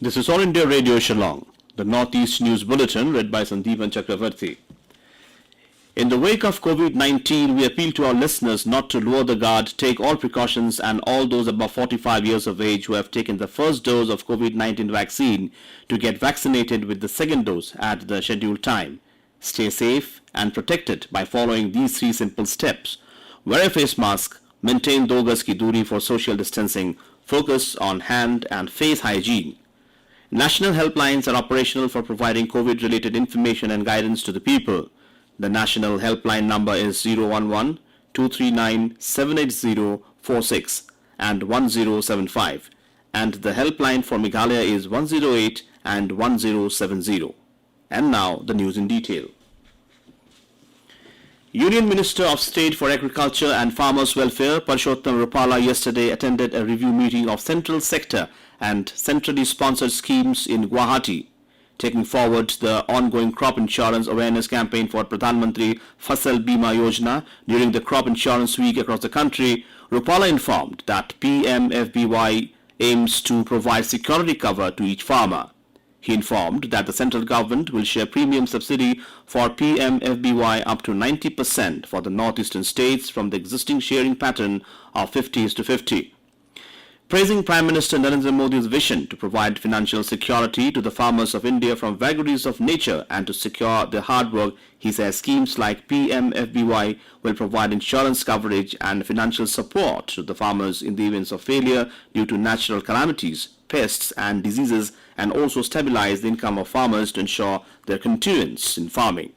This is All India Radio Shillong, the Northeast News Bulletin read by Sandeepan Chakravarti. In the wake of COVID-19, we appeal to our listeners not to lower the guard, take all precautions, and all those above 45 years of age who have taken the first dose of COVID-19 vaccine to get vaccinated with the second dose at the scheduled time. Stay safe and protected by following these 3 simple steps. Wear a face mask, maintain 2 gaz ki duri for social distancing, focus on hand and face hygiene. National helplines are operational for providing COVID-related information and guidance to the people. The national helpline number is 011-239-78046 and 1075, and the helpline for Meghalaya is 108 and 1070. And now the news in detail. Union Minister of State for Agriculture and Farmers Welfare Parshottam Rupala yesterday attended a review meeting of central sector and centrally sponsored schemes in Guwahati, taking forward the ongoing crop insurance awareness campaign for Pradhan Mantri Fasal Bima Yojana during the crop insurance week across the country. Rupala informed that PMFBY aims to provide security cover to each farmer. He informed that the central government will share premium subsidy for PMFBY up to 90% for the northeastern states from the existing sharing pattern of 50:50. Praising Prime Minister Narendra Modi's vision to provide financial security to the farmers of India from vagaries of nature and to secure their hard work, he says schemes like PMFBY will provide insurance coverage and financial support to the farmers in the events of failure due to natural calamities, pests and diseases, and also stabilize the income of farmers to ensure their continuance in farming.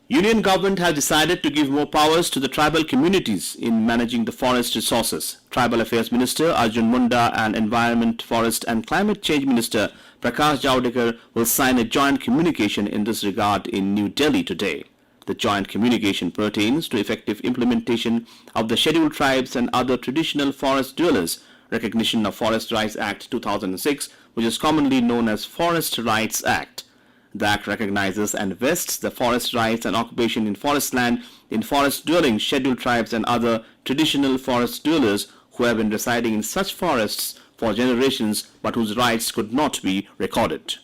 Union government has decided to give more powers to the tribal communities in managing the forest resources. Tribal Affairs Minister Arjun Munda and Environment, Forest and Climate Change Minister Prakash Javadekar will sign a joint communication in this regard in New Delhi today. The joint communication pertains to effective implementation of the Scheduled Tribes and other traditional forest dwellers Recognition of Forest Rights Act 2006, which is commonly known as Forest Rights Act. The Act recognizes and vests the forest rights and occupation in forest land in forest dwelling scheduled tribes and other traditional forest dwellers who have been residing in such forests for generations but whose rights could not be recorded.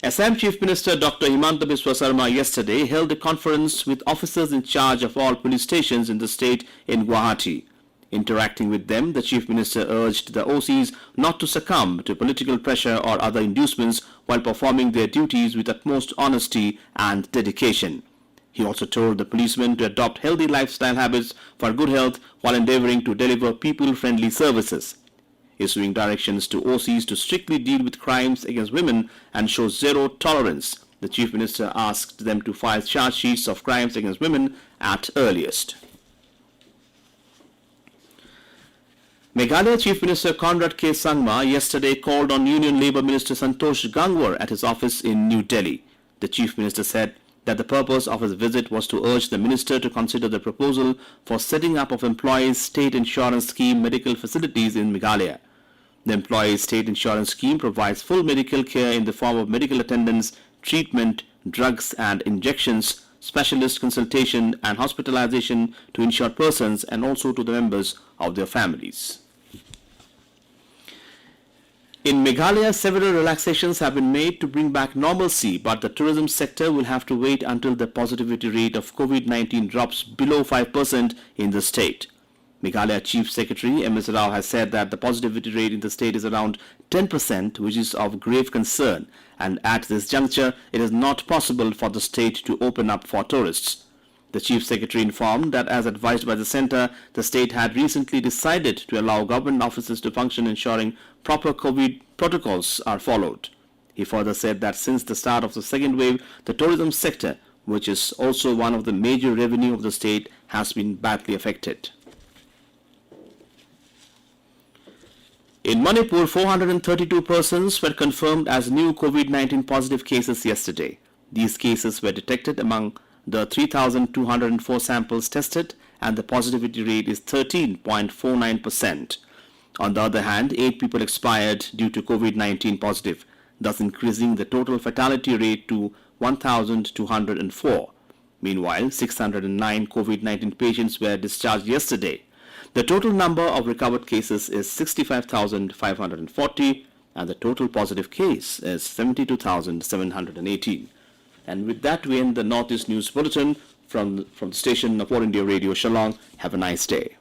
Assam Chief Minister Dr. Himanta Biswa Sarma yesterday held a conference with officers in charge of all police stations in the state in Guwahati. Interacting with them, the Chief Minister urged the OCs not to succumb to political pressure or other inducements while performing their duties with utmost honesty and dedication. He also told the policemen to adopt healthy lifestyle habits for good health while endeavoring to deliver people-friendly services. Issuing directions to OCs to strictly deal with crimes against women and show zero tolerance, the Chief Minister asked them to file charge sheets of crimes against women at earliest. Meghalaya Chief Minister Conrad K. Sangma yesterday called on Union Labour Minister Santosh Gangwar at his office in New Delhi. The Chief Minister said that the purpose of his visit was to urge the minister to consider the proposal for setting up of Employees State Insurance Scheme medical facilities in Meghalaya. The Employees State Insurance Scheme provides full medical care in the form of medical attendance, treatment, drugs and injections, specialist consultation and hospitalization to insured persons and also to the members of their families. In Meghalaya, several relaxations have been made to bring back normalcy, but the tourism sector will have to wait until the positivity rate of COVID-19 drops below 5% in the state. Meghalaya Chief Secretary M.S. Rao has said that the positivity rate in the state is around 10%, which is of grave concern, and at this juncture, it is not possible for the state to open up for tourists. The Chief Secretary informed that as advised by the centre, the state had recently decided to allow government offices to function ensuring proper COVID protocols are followed. He further said that since the start of the second wave, the tourism sector, which is also one of the major revenue of the state, has been badly affected. In Manipur, 432 persons were confirmed as new COVID-19 positive cases yesterday. These cases were detected among the 3,204 samples tested, and the positivity rate is 13.49%. On the other hand, 8 people expired due to COVID-19 positive, thus increasing the total fatality rate to 1,204. Meanwhile, 609 COVID-19 patients were discharged yesterday. The total number of recovered cases is 65,540 and the total positive case is 72,718. And with that, we end the Northeast News Bulletin from the station of All India Radio Shillong. Have a nice day.